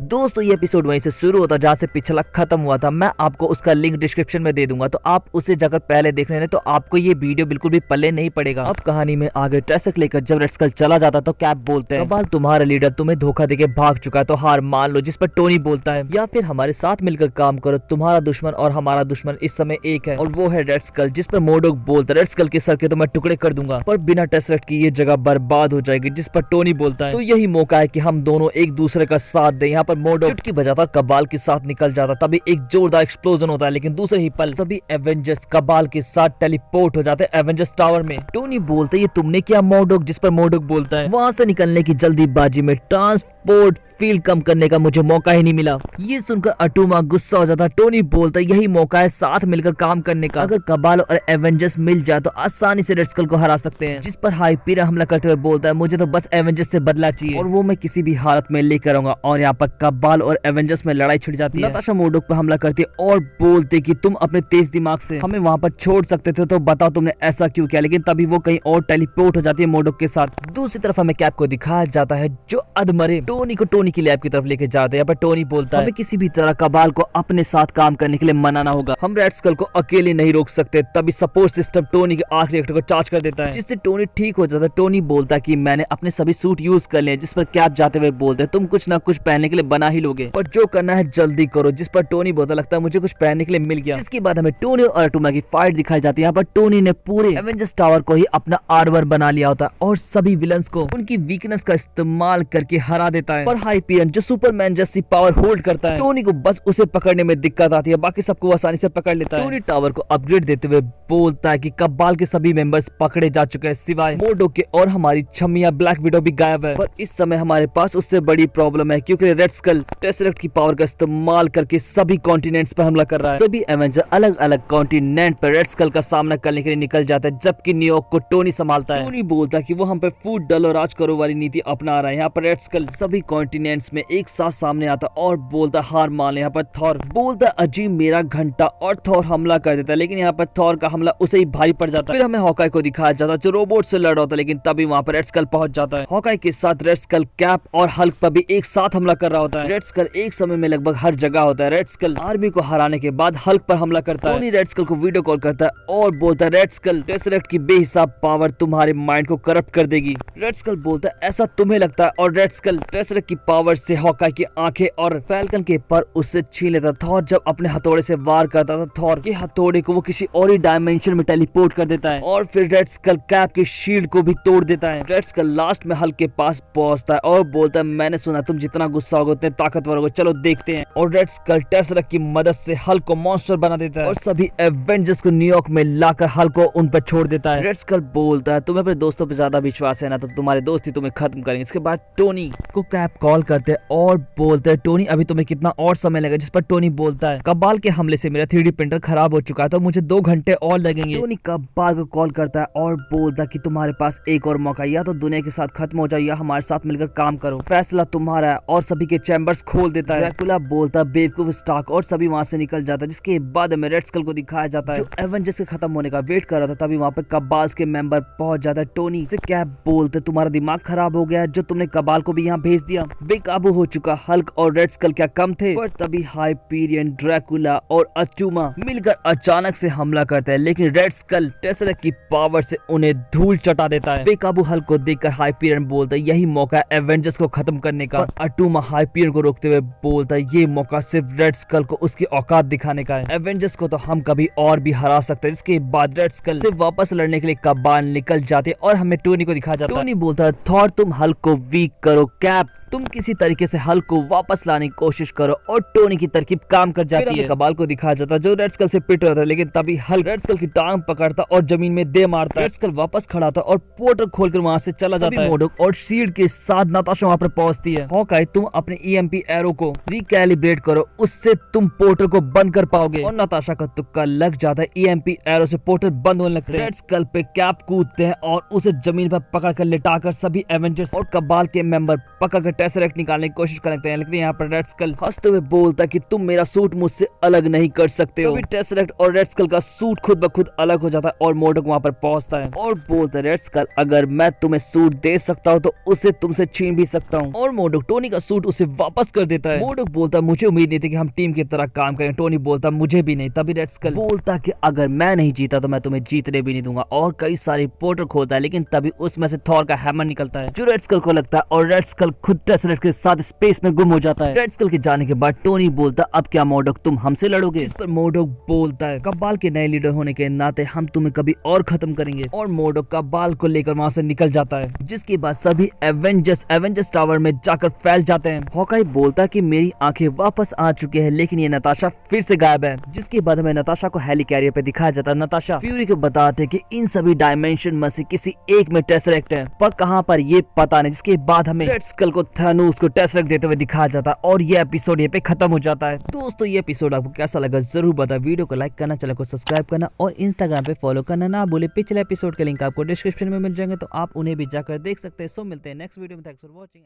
दोस्तों ये एपिसोड वहीं से शुरू होता जहाँ से पिछला खत्म हुआ था। मैं आपको उसका लिंक डिस्क्रिप्शन में दे दूंगा, तो आप उसे जाकर पहले देख लेना, तो आपको ये वीडियो बिल्कुल भी पल्ले नहीं पड़ेगा। अब कहानी में आगे ट्रेसक लेकर जब रेड स्कल चला जाता तो कैप बोलते हैं कबाल तुम्हारा लीडर तुम्हें धोखा देके भाग चुका है, तो हार मान लो। जिस पर टोनी बोलता है या फिर हमारे साथ मिलकर काम करो, तुम्हारा दुश्मन और हमारा दुश्मन इस समय एक है और वो है रेड स्कल। जिस पर मोडोक बोलता है रेड स्कल के सर के तो मैं टुकड़े कर दूंगा, पर बिना टेसरेक्ट की ये जगह बर्बाद हो जाएगी। जिस पर टोनी बोलता है तो यही मौका है कि हम दोनों एक दूसरे का साथ दें। यहाँ पर मोडोक चुटकी बजाता कबाल के साथ निकल जाता, तभी एक जोरदार एक्सप्लोजन होता है, लेकिन दूसरे ही पल सभी एवेंजर्स कबाल के साथ टेलीपोर्ट हो जाते हैं एवेंजर्स टावर में। टोनी बोलते ये तुमने किया मोडोक, जिस पर मोडोक बोलता है वहां से निकलने की जल्दीबाजी में ट्रांसपोर्ट फील्ड कम करने का मुझे मौका ही नहीं मिला। ये सुनकर अटूमा गुस्सा हो जाता। टोनी बोलता है यही मौका है साथ मिलकर काम करने का, अगर कबाल और एवेंजर्स मिल जाए तो आसानी से रेड स्कल को हरा सकते हैं। जिस पर हाइपीरियन हमला करते हुए बोलता है मुझे तो बस एवेंजर्स से बदला चाहिए और वो मैं किसी भी हालत में लेकर आऊंगा। और यहाँ पर कबाल और एवेंजर्स में लड़ाई छिड़ जाती है। नताशा मोडोक पर हमला करती है और बोलते कि तुम अपने तेज दिमाग से हमें वहाँ पर छोड़ सकते थे, तो बताओ तुमने ऐसा क्यों किया। लेकिन तभी वो कहीं और टेलीपोर्ट हो जाती है मोडोक के साथ। दूसरी तरफ हमें कैप को दिखाया जाता है जो अधमरे टोनी को टोनी की लैब की तरफ लेके जाते हैं। यहाँ पर टोनी बोलता है हमें किसी भी तरह कबाल को अपने साथ काम करने के लिए मनाना होगा, हम रेड स्कल को अकेले नहीं रोक सकते। तभी सपोर्ट सिस्टम टोनी के आखिरी रिएक्टर को चार्ज कर देता है, जिससे टोनी ठीक हो जाता है। टोनी बोलता है कि मैंने अपने सभी सूट यूज कर लिए। जिस पर कैप जाते हुए बोलते हैं तुम कुछ ना कुछ पहनने के लिए बना ही लोगे, पर जो करना है जल्दी करो। जिस पर टोनी बोलता लगता है मुझे कुछ पहनने के लिए मिल गया। जिसके बाद हमें टोनी और अटूमा की फाइट दिखाई जाती है। यहाँ पर टोनी ने पूरे एवेंजर्स टावर को ही अपना आर्मर बना लिया होता है और सभी विलन्स को उनकी वीकनेस का इस्तेमाल करके हरा देता है। पर हाइपीरियन जो सुपरमैन जैसी पावर होल्ड करता है, टोनी को बस उसे पकड़ने में दिक्कत आती है, बाकी सबको आसानी से पकड़ लेता है। टोनी टावर को अपग्रेड देते हुए बोलता है कि कबाल के सभी मेंबर्स पकड़े जा चुके हैं सिवाय मोडोक के, और हमारी छमिया ब्लैक विडो भी गायब है। पर इस समय हमारे पास उससे बड़ी प्रॉब्लम है, क्योंकि रेड स्कल टेसरेक्ट की पावर का इस्तेमाल करके सभी कॉन्टिनेंट्स पर हमला कर रहा है। सभी एवेंजर अलग अलग कॉन्टिनेंट पर रेड स्कल का सामना करने के लिए निकल जाता है, जबकि न्यूयॉर्क को टोनी संभालता है। टोनी बोलता है कि वो हम पे फूट डालो राज करो वाली नीति अपना रहा है। यहाँ पर रेड स्कल सभी कॉन्टिनेंट्स में एक साथ सामने आता और बोलता हार मान ले। यहाँ पर थॉर बोलता अजीब मेरा घंटा, और थॉर हमला कर देता है, लेकिन यहाँ पर थॉर का हमला उसे ही भारी पड़ जाता है। फिर हमें हॉकाई को दिखाया जाता है जो रोबोट से लड़ रहा होता है, लेकिन तभी वहाँ पर रेड स्कल पहुंच जाता है। हॉकाई के साथ रेड स्कल कैप और हल्क पर भी एक साथ हमला कर रहा होता है। रेड स्कल एक समय में लगभग हर जगह होता है। रेड स्कल आर्मी को हराने के बाद हल्क पर हमला करता है। टोनी रेड स्कल को वीडियो कॉल करता है और बोलता है रेड स्कल टेसरेक्ट की बेहिसाब पावर तुम्हारे माइंड को करप्ट कर देगी। रेड स्कल बोलता है ऐसा तुम्हें लगता है, और रेड स्कल टेसरेक्ट की पावर से हॉकाई की आंखें और फैल्कन के पर उससे छीन लेता। थॉर जब अपने हथौड़े से वार करता था, थॉर के हथौड़े को वो किसी और ही डायमेंशन में टेलीपोर्ट कर देता है और फिर रेड स्कल कैप की शील्ड को भी तोड़ देता है। रेड स्कल लास्ट में हल्क के पास पहुंचता है और बोलता है मैंने सुना तुम जितना गुस्सा होगे उतने ताकतवर होगे, चलो देखते हैं। और रेड स्कल टेसरेक्ट की मदद से हल्क को मॉन्स्टर बना देता है और सभी एवेंजर्स को न्यूयॉर्क में लाकर हल्क को उन पर छोड़ देता है। रेड स्कल बोलता है तुम्हें अपने दोस्तों पर ज्यादा विश्वास है ना, तो तुम्हारे दोस्त ही तुम्हें खत्म करेंगे। इसके बाद टोनी को कैप कॉल करते हैं और बोलते हैं टोनी अभी तुम्हें कितना और समय लगेगा। जिस पर टोनी बोलता है कबाल के हमले से मेरा 3D प्रिंटर खराब हो चुका है, तो मुझे 2 घंटे और लगेंगे। टोनी कबाल को कॉल करता है और बोलता है कि तुम्हारे पास एक और मौका, या तो दुनिया के साथ खत्म हो जाओ या हमारे साथ मिलकर काम करो, फैसला तुम्हारा है। और सभी के चैम्बर्स खोल देता है। ड्रैकुला बोलता है बेवकूफ स्टार्क, और सभी वहां से निकल जाता है। जिसके बाद में रेड स्कल को दिखाया जाता है जो एवेंजर्स के खत्म होने का वेट कर रहा था, तभी वहां पर कबाल के मेंबर पहुंच जाता है। टोनी से क्या बोलते तुम्हारा दिमाग खराब हो गया जो तुमने कबाल को भी यहाँ भेज दिया, बेकाबू हो चुका हल्क और रेड स्कल क्या कम थे। पर तभी हाइपीरियन ड्रैकुला और अचूमा मिलकर अचानक से हमला करते हैं, लेकिन रेड स्कल टेसरेक्ट की पावर से उन्हें धूल चटा देता है। बेकाबू हल्क को देखकर हाइपीरियन बोलता है यही मौका है एवेंजर्स को खत्म करने का। अटूमा हाइपीरियन को रोकते हुए बोलता है ये मौका सिर्फ रेड स्कल को उसकी औकात दिखाने का है, एवेंजर्स को तो हम कभी और भी हरा सकते हैं। इसके बाद रेड स्कल से वापस लड़ने के लिए कबाल निकल जाते और हमें टोनी को दिखाया जाता है। टोनी बोलता है थॉर तुम हल्क को वीक करो, कैप तुम किसी तरीके से हल्क को वापस लाने की कोशिश करो, और टोनी की तरकीब काम कर जाती है। कबाल को दिखाया जाता है जो रेड स्कल से पिट रहा था, लेकिन तभी हल्क रेड स्कल की टांग पकड़ता और जमीन में दे मारता। रेड स्कल वापस खड़ा था और पोर्टल खोलकर वहां से चला जाता है। मोडोक और शील्ड के साथ नताशा वहां पर पहुंचती है। हॉकाई तुम अपने EMP एरो को रिकैलिब्रेट करो, उससे तुम पोर्टल को बंद कर पाओगे। और नताशा का तुक्का लग जाता है, EMP एरो से पोर्टल बंद होने लगते हैं। रेड स्कल पे कैप कूदते हैं और उसे जमीन पर पकड़कर लिटाकर सभी एवेंजर्स और कबाल के मेंबर पकड़कर टेसरेक्ट निकालने की कोशिश करते हैं, लेकिन यहाँ पर रेड स्कल हंसते हुए बोलता है कि तुम मेरा सूट मुझसे अलग नहीं कर सकते हो। टेसरेक्ट और रेड स्कल का सूट खुद ब खुद अलग हो जाता है और मोडोक वहाँ पर पहुंचता है और बोलता है, रेड स्कल अगर मैं तुम्हें सूट दे सकता हूँ तो उसे तुमसे छीन भी सकता हूँ। और मोडोक टोनी का सूट उसे वापस कर देता है। मोडोक बोलता है, मुझे उम्मीद नहीं थी कि हम टीम की तरह काम करें। टोनी बोलता, मुझे भी नहीं। तभी रेड स्कल बोलता कि अगर मैं नहीं जीता तो मैं तुम्हें जीतने भी नहीं दूंगा, और कई सारी पोर्टर खोलता है, लेकिन तभी उसमें से थॉर का हैमर निकलता है जो रेड स्कल को लगता है और रेड स्कल खुद टेसरेक्ट के साथ स्पेस में गुम हो जाता है। रेड स्कल के जाने के बाद टोनी बोलता, अब क्या मोडोक तुम हमसे लड़ोगे? जिस पर मोडोक बोलता है, कबाल के नए लीडर होने के नाते हम तुम्हें कभी और खत्म करेंगे। और मोडोक कबाल को लेकर वहाँ से निकल जाता है, जिसके बाद सभी एवेंजर्स टावर में जाकर फैल जाते हैं। हॉकाई बोलता है कि मेरी आंखें वापस आ चुकी है, लेकिन ये नताशा फिर से गायब है। जिसके बाद हमें नताशा को हेली कैरियर पे दिखाया जाता है। नताशा फ्यूरी को बताते कि इन सभी डायमेंशन में से किसी एक में टेसरेक्ट है, पर कहां पर ये पता नहीं। जिसके बाद हमें रेड स्कल को थानोस को टेसरेक्ट देते हुए दिखाया जाता है और ये एपिसोड ये पे खत्म हो जाता है। दोस्तों ये एपिसोड आपको कैसा लगा जरूर बताएं। वीडियो को लाइक करना, चैनल को सब्सक्राइब करना और इंस्टाग्राम पे फॉलो करना ना भूले। पिछले एपिसोड के लिंक आपको डिस्क्रिप्शन में मिल जाएंगे, तो आप उन्हें भी जाकर देख सकते हैं। सो मिलते हैं नेक्स्ट वीडियो में। Thanks for watching.